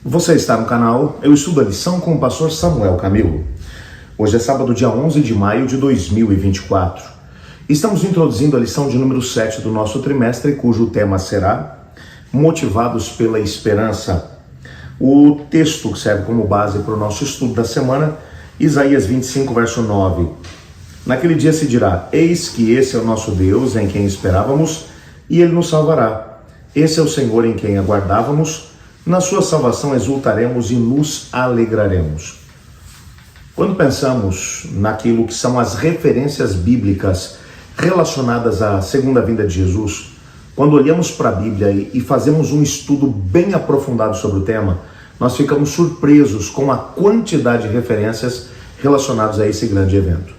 Você está no canal Eu Estudo a Lição com o pastor Samuel Camilo. Hoje é sábado, dia 11 de maio de 2024. Estamos introduzindo a lição de número 7 do nosso trimestre, cujo tema será Motivados pela Esperança. O texto que serve como base para o nosso estudo da semana, Isaías 25, verso 9. Naquele dia se dirá: eis que esse é o nosso Deus, em quem esperávamos, e ele nos salvará. Esse é o Senhor em quem aguardávamos, na sua salvação exultaremos e nos alegraremos. Quando pensamos naquilo que são as referências bíblicas relacionadas à segunda vinda de Jesus, quando olhamos para a Bíblia e fazemos um estudo bem aprofundado sobre o tema, nós ficamos surpresos com a quantidade de referências relacionadas a esse grande evento.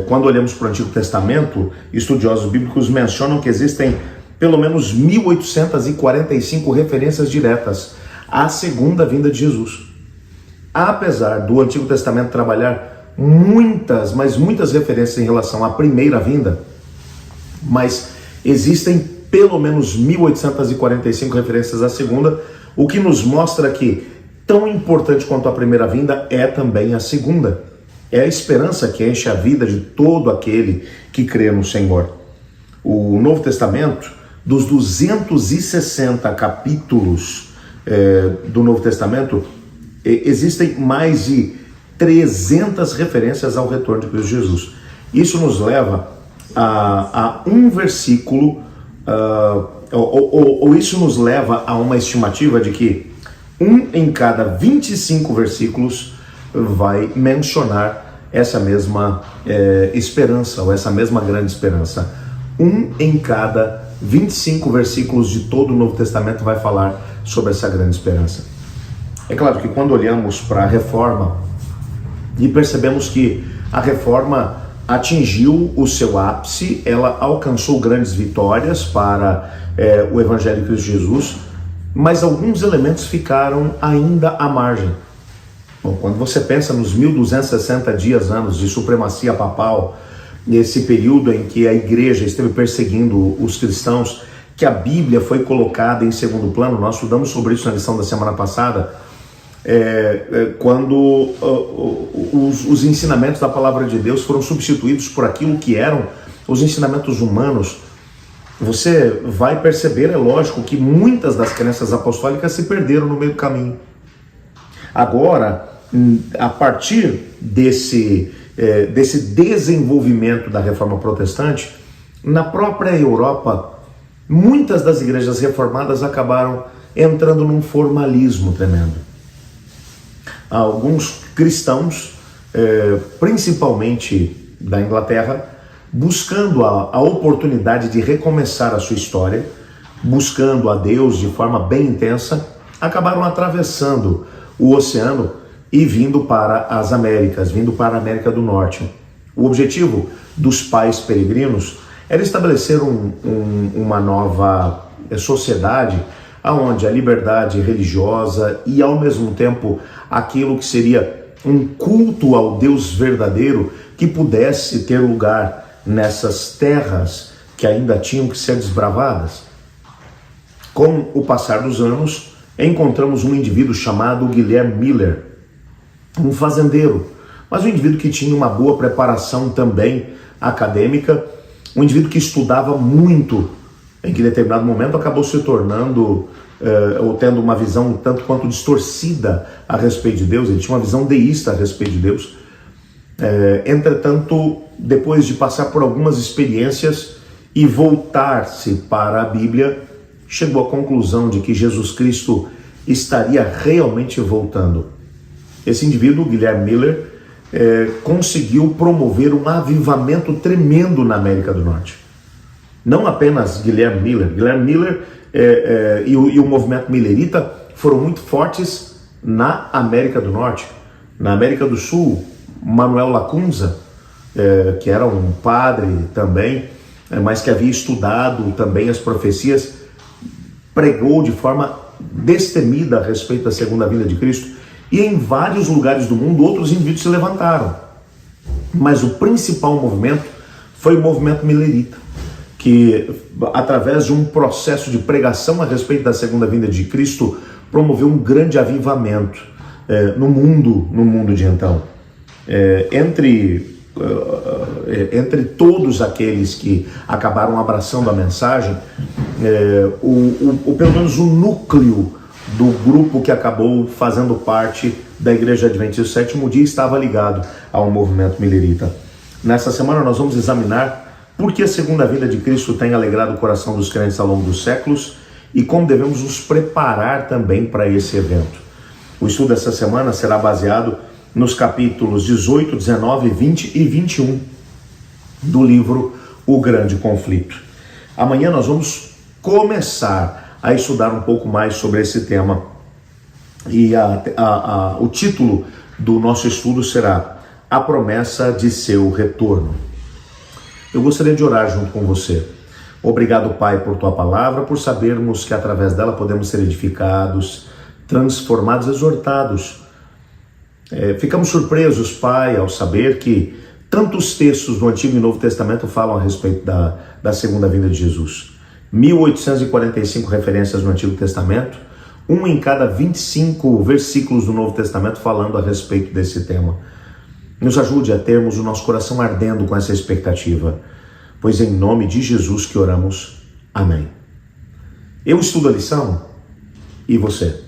Quando olhamos para o Antigo Testamento, estudiosos bíblicos mencionam que existem pelo menos 1.845 referências diretas à segunda vinda de Jesus. Apesar do Antigo Testamento trabalhar muitas referências em relação à primeira vinda, mas existem pelo menos 1.845 referências à segunda, o que nos mostra que tão importante quanto a primeira vinda é também a segunda. É a esperança que enche a vida de todo aquele que crê no Senhor. O Novo Testamento, dos 260 capítulos do Novo Testamento, existem mais de 300 referências ao retorno de Cristo Jesus. Isso nos leva a um versículo, ou isso nos leva a uma estimativa de que um em cada 25 versículos vai mencionar essa mesma esperança, ou essa mesma grande esperança. Um em cada 25 versículos de todo o Novo Testamento vai falar sobre essa grande esperança. É claro que quando olhamos para a Reforma e percebemos que a Reforma atingiu o seu ápice, ela alcançou grandes vitórias para o Evangelho de Cristo Jesus, mas alguns elementos ficaram ainda à margem. Bom, quando você pensa nos 1260 anos de supremacia papal, nesse período em que a igreja esteve perseguindo os cristãos, que a Bíblia foi colocada em segundo plano, nós estudamos sobre isso na lição da semana passada, quando os ensinamentos da palavra de Deus foram substituídos por aquilo que eram os ensinamentos humanos, você vai perceber, é lógico, que muitas das crenças apostólicas se perderam no meio do caminho. Agora, a partir desse desenvolvimento da Reforma Protestante, na própria Europa, muitas das igrejas reformadas acabaram entrando num formalismo tremendo. Alguns cristãos, principalmente da Inglaterra, buscando a oportunidade de recomeçar a sua história, buscando a Deus de forma bem intensa, acabaram atravessando o oceano e vindo para as Américas, vindo para a América do Norte. O objetivo dos pais peregrinos era estabelecer uma nova sociedade onde a liberdade religiosa e, ao mesmo tempo, aquilo que seria um culto ao Deus verdadeiro que pudesse ter lugar nessas terras que ainda tinham que ser desbravadas. Com o passar dos anos, encontramos um indivíduo chamado Guilherme Miller, um fazendeiro, mas um indivíduo que tinha uma boa preparação também acadêmica, um indivíduo que estudava muito, em que em determinado momento acabou se tornando, ou tendo uma visão tanto quanto distorcida a respeito de Deus. Ele tinha uma visão deísta a respeito de Deus. Entretanto, depois de passar por algumas experiências e voltar-se para a Bíblia, chegou à conclusão de que Jesus Cristo estaria realmente voltando. Esse indivíduo, Guilherme Miller, conseguiu promover um avivamento tremendo na América do Norte. Não apenas Guilherme Miller e o movimento millerita foram muito fortes na América do Norte. Na América do Sul, Manuel Lacunza, que era um padre também, mas que havia estudado também as profecias, pregou de forma destemida a respeito da segunda vinda de Cristo. E em vários lugares do mundo, outros indivíduos se levantaram. Mas o principal movimento foi o movimento millerita, que através de um processo de pregação a respeito da segunda vinda de Cristo promoveu um grande avivamento no mundo de então. Entre todos aqueles que acabaram abraçando a mensagem, pelo menos o núcleo do grupo que acabou fazendo parte da Igreja Adventista do Sétimo Dia estava ligado ao movimento milerita. Nessa semana nós vamos examinar por que a segunda vinda de Cristo tem alegrado o coração dos crentes ao longo dos séculos e como devemos nos preparar também para esse evento. O estudo dessa semana será baseado nos capítulos 18, 19, 20 e 21 do livro O Grande Conflito. Amanhã nós vamos começar a estudar um pouco mais sobre esse tema e o título do nosso estudo será A Promessa de Seu Retorno. Eu gostaria de orar junto com você. Obrigado, Pai, por Tua palavra, por sabermos que através dela podemos ser edificados, transformados, exortados. Ficamos surpresos, Pai, ao saber que tantos textos do Antigo e Novo Testamento falam a respeito da segunda vinda de Jesus. 1845 referências no Antigo Testamento, um em cada 25 versículos do Novo Testamento falando a respeito desse tema. Nos ajude a termos o nosso coração ardendo com essa expectativa, pois em nome de Jesus que oramos. Amém. Eu estudo a lição e você?